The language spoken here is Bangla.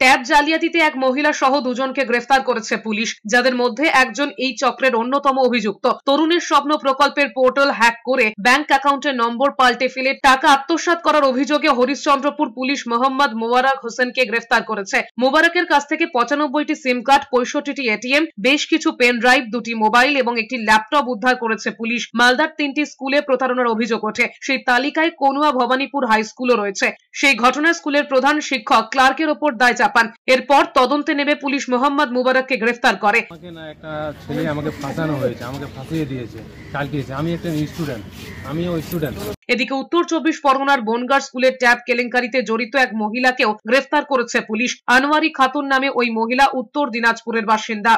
ট্যাব জালিয়াতিতে এক মহিলা সহ দুজনকে গ্রেফতার করেছে পুলিশ, যাদের মধ্যে একজন এই চক্রের অন্যতম অভিযুক্ত। তরুণীর স্বপ্ন প্রকল্পের পোর্টাল হ্যাক করে ব্যাংক অ্যাকাউন্টের নম্বর পাল্টে ফেলে টাকা আত্মসাৎ করার অভিযোগে হরিশ্চন্দ্রপুর পুলিশ মোহাম্মদ মোবারক হোসেনকে গ্রেফতার করেছে। মোবারকের কাছ থেকে 95টি সিম কার্ড, 65টি এটিএম, বেশ কিছু পেন ড্রাইভ, 2টি মোবাইল এবং একটি ল্যাপটপ উদ্ধার করেছে পুলিশ। মালদার 3টি স্কুলে প্রতারণার অভিযোগ ওঠে, সেই তালিকায় কনুয়া ভবানীপুর হাই স্কুলও রয়েছে। সেই ঘটনায় স্কুলের প্রধান শিক্ষক ক্লার্কের ওপর দায় চাপান। এরপর তদন্তে নেমে পুলিশ মোহাম্মদ মোবারককে গ্রেফতার করে। একটা ছেলে আমাকে ফাঁসানো হয়েছে, আমাকে ফাঁসিয়ে দিয়েছে, চালকিয়েছে। আমি একটা স্টুডেন্ট, আমিও স্টুডেন্ট। এদিকে উত্তর 24 পরগনার বনগাঁ স্কুলের ট্যাব কেলেঙ্কারিতে জড়িত এক মহিলাকেও গ্রেফতার করেছে পুলিশ। আনোয়ারি খাতুন নামে ওই মহিলা উত্তর দিনাজপুরের বাসিন্দা।